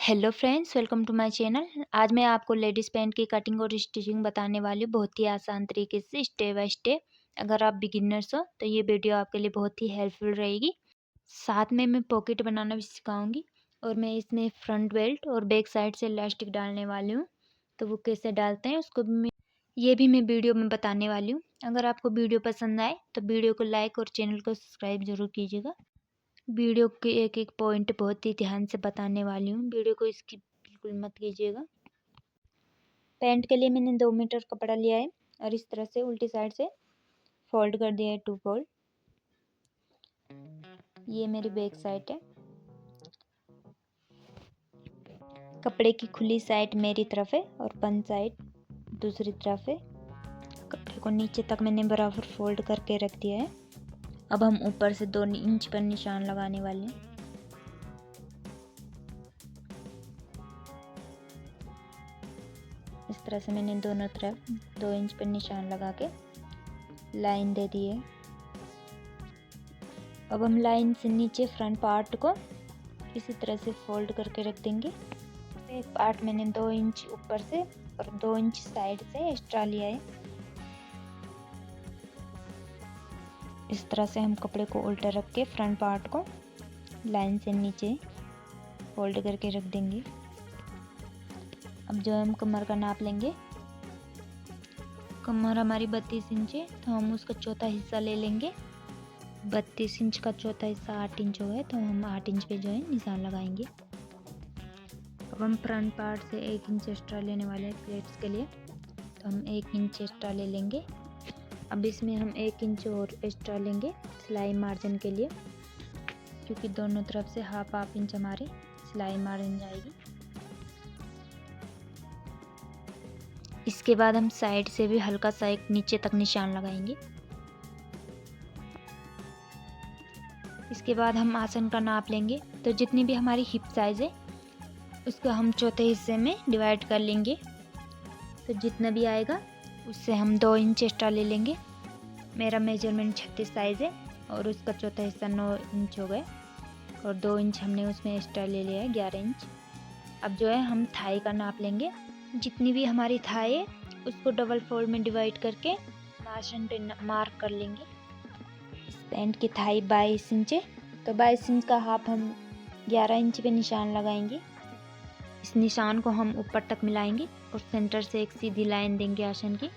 Hello friends, welcome to my channel. आज मैं आपको लेडीज़ पैंट की कटिंग और स्टिचिंग बताने वाली हूँ बहुत ही आसान तरीके से, स्टेप बाय स्टेप। अगर आप बिगिनर्स हो तो ये वीडियो आपके लिए बहुत ही हेल्पफुल रहेगी। साथ में मैं पॉकेट बनाना भी सिखाऊंगी और मैं इसमें फ्रंट बेल्ट और बैक साइड से इलास्टिक डालने वाली हूँ। तो वो कैसे डालते हैं उसको भी मैं वीडियो में बताने वाली हूँ। अगर आपको वीडियो पसंद आए तो वीडियो को लाइक और चैनल को सब्सक्राइब जरूर कीजिएगा। वीडियो के एक एक पॉइंट बहुत ही ध्यान से बताने वाली हूँ, वीडियो को स्किप बिल्कुल मत कीजिएगा। पैंट के लिए मैंने 2 मीटर कपड़ा लिया है और इस तरह से उल्टी साइड से फोल्ड कर दिया है, 2 फोल्ड। ये मेरी बैक साइड है। कपड़े की खुली साइड मेरी तरफ है और बंद साइड दूसरी तरफ है। कपड़े को नीचे तक मैंने बराबर फोल्ड करके रख दिया है। अब हम ऊपर से 2 इंच पर निशान लगाने वाले हैं। इस तरह से मैंने दोनों तरफ 2 इंच पर निशान लगा के लाइन दे दी है। अब हम लाइन से नीचे फ्रंट पार्ट को इसी तरह से फोल्ड करके रख देंगे। एक पार्ट मैंने 2 इंच ऊपर से और 2 इंच साइड से एक्स्ट्रा लिया है। इस तरह से हम कपड़े को उल्टा रख के फ्रंट पार्ट को लाइन से नीचे फोल्ड करके रख देंगे। अब जो हम कमर का नाप लेंगे, कमर हमारी 32 इंच है तो हम उसका चौथा हिस्सा ले लेंगे। 32 इंच का चौथा हिस्सा 8 इंच है तो हम 8 इंच पे जो है निशान लगाएंगे। अब हम फ्रंट पार्ट से 1 इंच एक्स्ट्रा लेने वाले हैं प्लेट्स के लिए, तो हम 1 इंच एक्स्ट्रा ले लेंगे। अब इसमें हम 1 इंच और एक्स्ट्रा लेंगे सिलाई मार्जिन के लिए, क्योंकि दोनों तरफ से हाफ इंच हमारे सिलाई मार्जिन जाएगी। इसके बाद हम साइड से भी हल्का सा एक नीचे तक निशान लगाएंगे। इसके बाद हम आसन का नाप लेंगे, तो जितनी भी हमारी हिप साइज़ है उसको हम चौथे हिस्से में डिवाइड कर लेंगे। तो जितना भी आएगा उससे हम 2 इंच एक्स्ट्रा ले लेंगे। मेरा मेजरमेंट 36 साइज़ है और उसका चौथा हिस्सा 9 इंच हो गए और 2 इंच हमने उसमें एक्स्ट्रा ले लिया है, 11 इंच। अब जो है हम थाई का नाप लेंगे। जितनी भी हमारी थाई है उसको डबल फोल्ड में डिवाइड करके आसन पे मार्क कर लेंगे। इस पैंट की थाई 22 इंच है तो 22 इंच का हाफ हम 11 इंच पे निशान लगाएंगे। इस निशान को हम ऊपर तक मिलाएंगे और सेंटर से एक सीधी लाइन देंगे आसन की।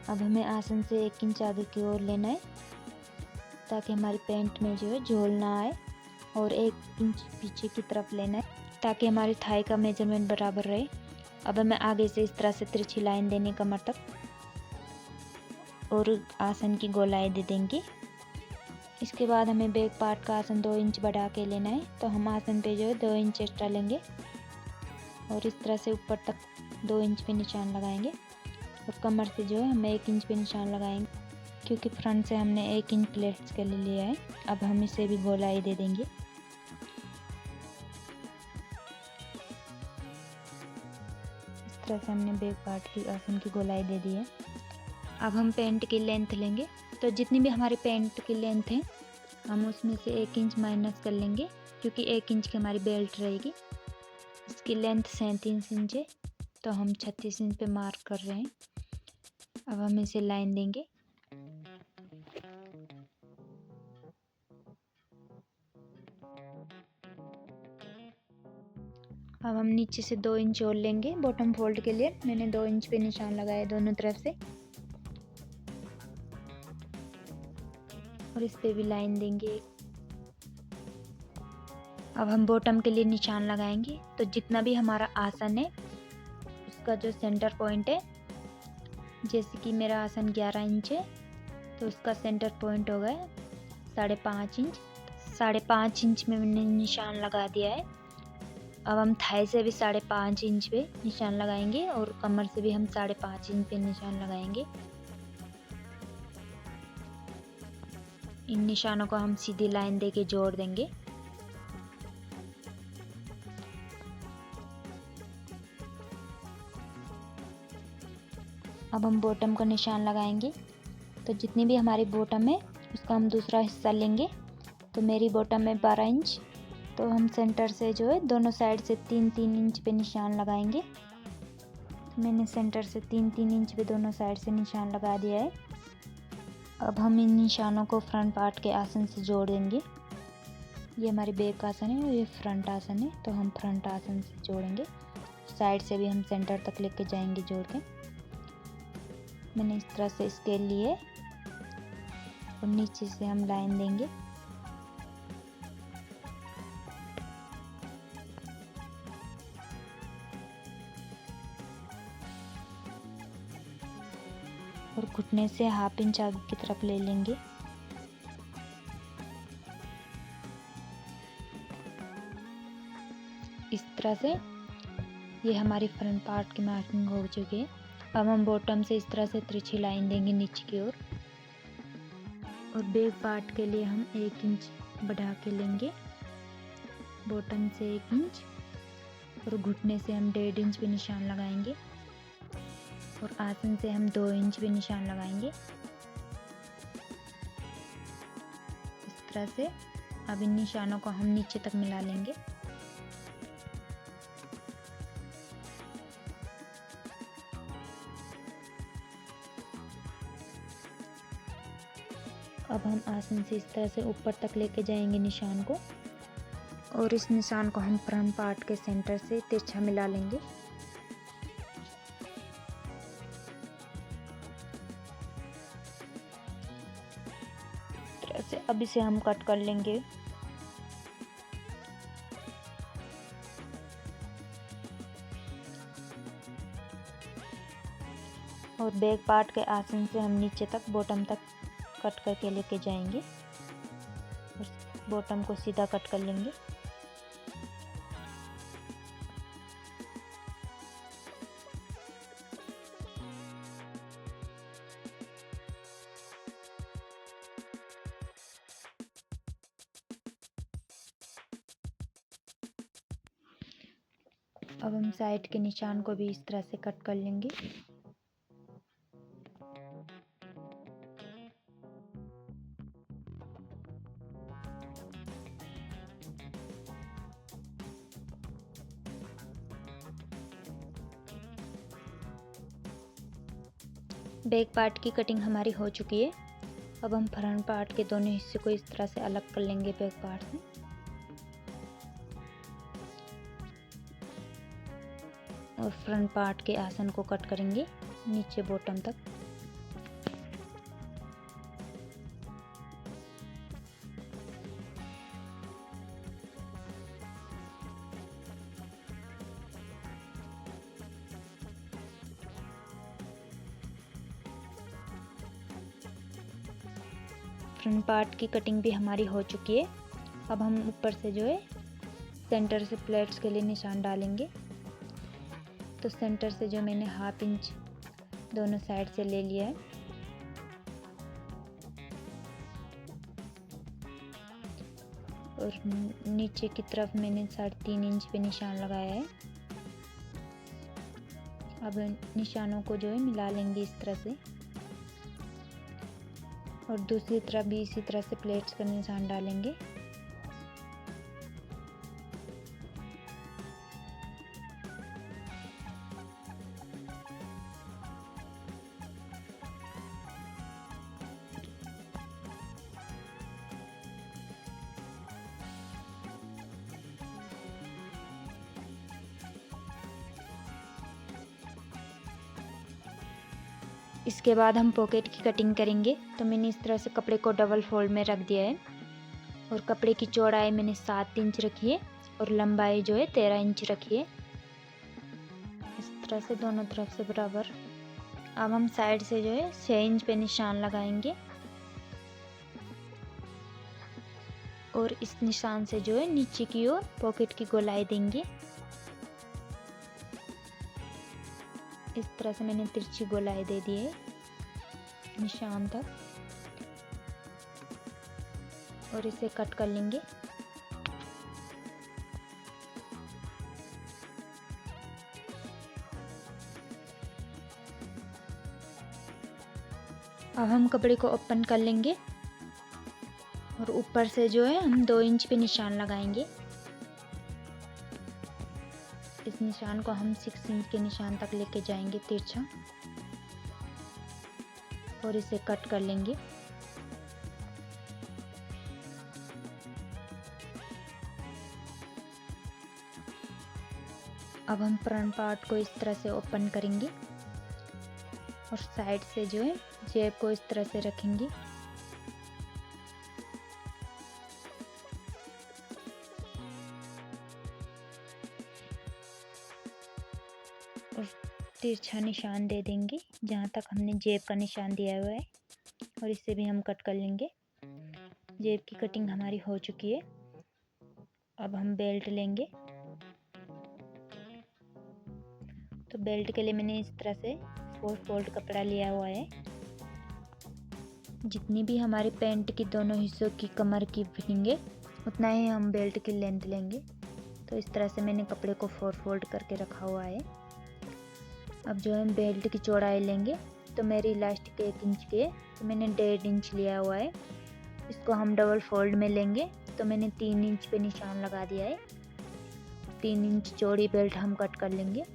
अब हमें आसन से 1 इंच आगे की ओर लेना है ताकि हमारी पैंट में जो है झोल ना आए, और 1 इंच पीछे की तरफ लेना है ताकि हमारी थाई का मेजरमेंट बराबर रहे। अब हमें आगे से इस तरह से तिरछी लाइन देनी कमर तक और आसन की गोलाई दे देंगे। इसके बाद हमें बैक पार्ट का आसन 2 इंच बढ़ा के लेना है, तो हम आसन पे जो है 2 इंच एक्स्ट्रा लेंगे और इस तरह से ऊपर तक 2 इंच पे निशान लगाएंगे और कमर से जो है हम 1 इंच पे निशान लगाएंगे, क्योंकि फ्रंट से हमने 1 इंच प्लेट्स के लिए लिया है। अब हम इसे भी गोलाई दे देंगे। इस तरह से हमने बैक पार्ट की आसन की गोलाई दे दी है। अब हम पैंट की लेंथ लेंगे, तो जितनी भी हमारी पैंट की लेंथ है हम उसमें से 1 इंच माइनस कर लेंगे, क्योंकि 1 इंच की हमारी बेल्ट रहेगी। इसकी लेंथ 37 इंच है तो हम 36 इंच पे मार्क कर रहे हैं। अब हम इसे लाइन देंगे। अब हम नीचे से 2 इंच और लेंगे बॉटम फोल्ड के लिए। मैंने 2 इंच पे निशान लगाया दोनों तरफ से और इस पे भी लाइन देंगे। अब हम बॉटम के लिए निशान लगाएंगे, तो जितना भी हमारा आसन है उसका जो सेंटर पॉइंट है, जैसे कि मेरा आसन 11 इंच है तो उसका सेंटर पॉइंट हो गया 5.5 इंच। 5.5 इंच में मैंने निशान लगा दिया है। अब हम थाई से भी 5.5 इंच पे निशान लगाएंगे और कमर से भी हम 5.5 इंच पे निशान लगाएंगे। इन निशानों को हम सीधी लाइन देके जोड़ देंगे। अब हम बॉटम का निशान लगाएंगे। तो जितनी भी हमारी बॉटम है उसका हम दूसरा हिस्सा लेंगे। तो मेरी बॉटम में 12 इंच, तो हम सेंटर से जो है दोनों साइड से 3-3 इंच पे निशान लगाएंगे। तो मैंने सेंटर से 3-3 इंच पे दोनों साइड से निशान लगा दिया है। अब हम इन निशानों को फ्रंट पार्ट के आसन से जोड़ देंगे। ये हमारी बैक आसन है और ये फ्रंट आसन है, तो हम फ्रंट आसन से जोड़ेंगे। साइड से भी हम सेंटर तक लेके जाएंगे जोड़ के। मैंने इस तरह से स्केल लिए और नीचे से हम लाइन देंगे। और घुटने से 1/2 इंच आगे की तरफ ले लेंगे। इस तरह से ये हमारी फ्रंट पार्ट की मार्किंग हो चुकी है। अब हम बॉटम से इस तरह से तिरछी लाइन देंगे नीचे की ओर। और बैक पार्ट के लिए हम 1 इंच बढ़ा के लेंगे, बॉटम से 1 इंच, और घुटने से हम 1.5 इंच पे निशान लगाएंगे और आसन से हम 2 इंच पे निशान लगाएंगे। इस तरह से अब इन निशानों को हम नीचे तक मिला लेंगे। अब हम आसन से इस तरह से ऊपर तक लेके जाएंगे निशान को, और इस निशान को हम फ्रंट पार्ट के सेंटर से तिरछा मिला लेंगे। इस तरह से अब इसे हम कट कर लेंगे। और बैक पार्ट के आसन से हम नीचे तक बॉटम तक कट करके लेके जाएंगे और बॉटम को सीधा कट कर लेंगे। अब हम साइड के निशान को भी इस तरह से कट कर लेंगे। बैक पार्ट की कटिंग हमारी हो चुकी है। अब हम फ्रंट पार्ट के दोनों हिस्से को इस तरह से अलग कर लेंगे बैक पार्ट से। और फ्रंट पार्ट के आसन को कट करेंगे नीचे बॉटम तक। फ्रंट पार्ट की कटिंग भी हमारी हो चुकी है। अब हम ऊपर से जो है सेंटर से प्लेट्स के लिए निशान डालेंगे। तो सेंटर से जो मैंने 1/2 इंच दोनों साइड से ले लिया है, और नीचे की तरफ मैंने 3.5 इंच पे निशान लगाया है। अब निशानों को जो है मिला लेंगे इस तरह से, और दूसरी तरफ भी इसी तरह से प्लेट्स का निशान डालेंगे। इसके बाद हम पॉकेट की कटिंग करेंगे। तो मैंने इस तरह से कपड़े को डबल फोल्ड में रख दिया है, और कपड़े की चौड़ाई मैंने 7 इंच रखी है और लंबाई जो है 13 इंच रखी है। इस तरह से दोनों तरफ से बराबर। अब हम साइड से जो है 6 इंच पे निशान लगाएंगे, और इस निशान से जो है नीचे की ओर पॉकेट की गोलाई देंगे। इस तरह से मैंने तिरछी गोलाई दे दी है निशान तक, और इसे कट कर लेंगे। अब हम कपड़े को ओपन कर लेंगे और ऊपर से जो है हम 2 इंच पे निशान लगाएंगे। इस निशान को हम 6 इंच के निशान तक लेके जाएंगे तिरछा और इसे कट कर लेंगे। अब हम फ्रंट पार्ट को इस तरह से ओपन करेंगे और साइड से जो है जेब को इस तरह से रखेंगे। और तिरछा निशान दे देंगे जहाँ तक हमने जेब का निशान दिया हुआ है और इसे भी हम कट कर लेंगे। जेब की कटिंग हमारी हो चुकी है। अब हम बेल्ट लेंगे। तो बेल्ट के लिए मैंने इस तरह से 4 फोल्ड कपड़ा लिया हुआ है। जितनी भी हमारी पैंट की दोनों हिस्सों की कमर की फिटिंग है उतना ही हम बेल्ट की लेंथ लेंगे। तो इस तरह से मैंने कपड़े को 4 फोल्ड करके रखा हुआ है। अब जो हम बेल्ट की चौड़ाई लेंगे तो मेरी इलास्टिक 1 इंच की है तो मैंने 1.5 इंच लिया हुआ है। इसको हम डबल फोल्ड में लेंगे तो मैंने 3 इंच पे निशान लगा दिया है। 3 इंच चौड़ी बेल्ट हम कट कर लेंगे।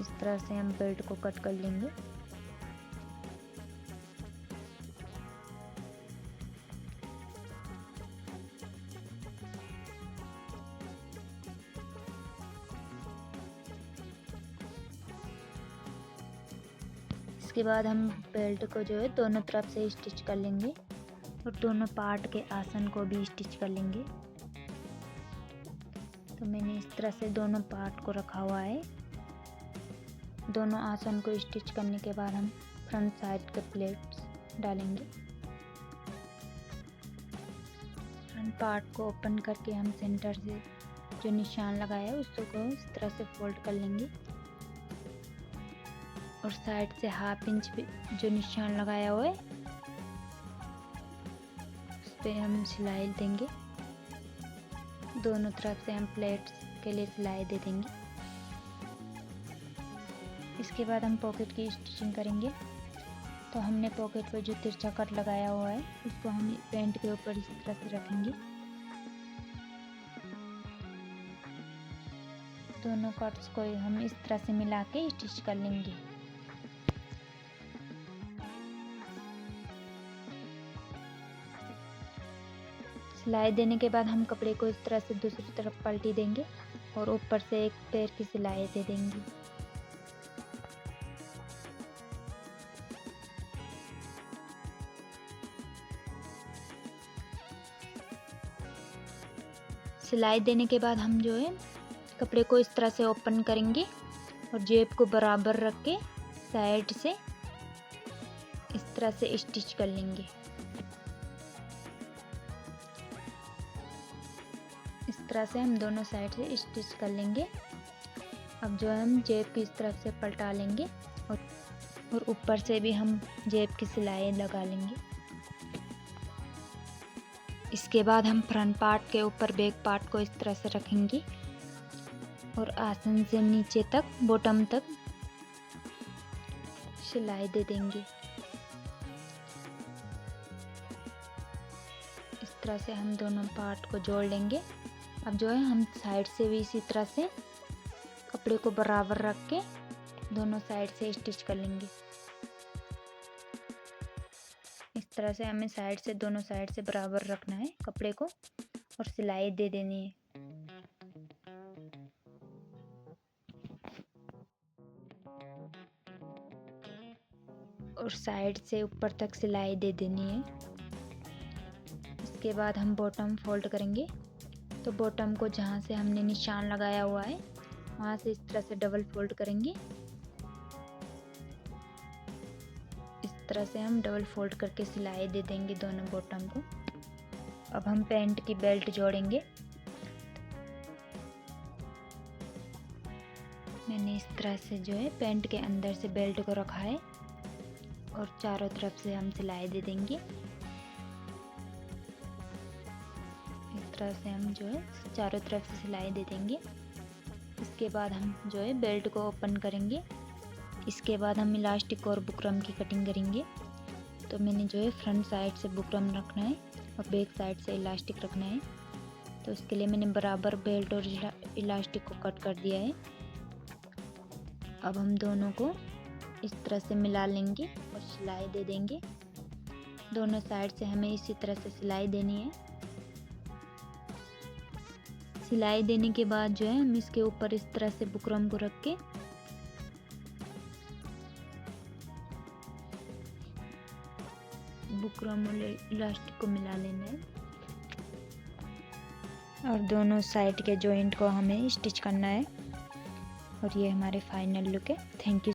इस तरह से हम बेल्ट को कट कर लेंगे। इसके बाद हम बेल्ट को जो है दोनों तरफ से स्टिच कर लेंगे और दोनों पार्ट के आसन को भी स्टिच कर लेंगे। तो मैंने इस तरह से दोनों पार्ट को रखा हुआ है। दोनों आसन को स्टिच करने के बाद हम फ्रंट साइड के प्लेट्स डालेंगे। फ्रंट पार्ट को ओपन करके हम सेंटर से जो निशान लगाया है उसको इस तरह से फोल्ड कर लेंगे और साइड से 1/2 इंच पे जो निशान लगाया हुआ है उस पर हम सिलाई देंगे। दोनों तरफ से हम प्लेट्स के लिए सिलाई दे देंगे। इसके बाद हम पॉकेट की स्टिचिंग करेंगे। तो हमने पॉकेट पर जो तिरछा कट लगाया हुआ है उसको हम पैंट के ऊपर इस तरह से रखेंगे। दोनों कट्स को हम इस तरह से मिला के स्टिच कर लेंगे। सिलाई देने के बाद हम कपड़े को इस तरह से दूसरी तरफ पलटी देंगे और ऊपर से एक पैर की सिलाई दे देंगे। सिलाई देने के बाद हम जो है कपड़े को इस तरह से ओपन करेंगे और जेब को बराबर रख के साइड से इस तरह से स्टिच कर लेंगे। इस तरह से हम दोनों साइड से स्टिच कर लेंगे। अब जो है हम जेब की इस तरफ से पलटा लेंगे और ऊपर से भी हम जेब की सिलाई लगा लेंगे। इसके बाद हम फ्रंट पार्ट के ऊपर बैक पार्ट को इस तरह से रखेंगे और आसन से नीचे तक बॉटम तक सिलाई दे देंगे। इस तरह से हम दोनों पार्ट को जोड़ लेंगे। अब जो है हम साइड से भी इसी तरह से कपड़े को बराबर रख के दोनों साइड से स्टिच कर लेंगे। इस तरह से हमें साइड से दोनों साइड से बराबर रखना है कपड़े को और सिलाई दे देनी है। और साइड से ऊपर तक सिलाई दे देनी है। इसके बाद हम बॉटम फोल्ड करेंगे। तो बॉटम को जहाँ से हमने निशान लगाया हुआ है वहाँ से इस तरह से डबल फोल्ड करेंगे। इस तरह से हम डबल फोल्ड करके सिलाई दे देंगे दोनों बॉटम को। अब हम पैंट की बेल्ट जोड़ेंगे। मैंने इस तरह से जो है पैंट के अंदर से बेल्ट को रखा है और चारों तरफ से हम सिलाई दे देंगे। इस तरह से हम जो है चारों तरफ से सिलाई दे देंगे। इसके बाद हम जो है बेल्ट को ओपन करेंगे। इसके बाद हम इलास्टिक और बुकरम की कटिंग करेंगे। तो मैंने जो है फ्रंट साइड से बुकरम रखना है और बैक साइड से इलास्टिक रखना है। तो इसके लिए मैंने बराबर बेल्ट और इलास्टिक को कट कर दिया है। अब हम दोनों को इस तरह से मिला लेंगे और सिलाई दे देंगे। दोनों साइड से हमें इसी तरह से सिलाई देनी है। सिलाई देने के बाद जो है हम इसके ऊपर इस तरह से बुकरम को रख के बुकरम और इलास्टिक को मिला लेना है और दोनों साइड के जॉइंट को हमें स्टिच करना है। और ये हमारे फाइनल लुक है। Thank you.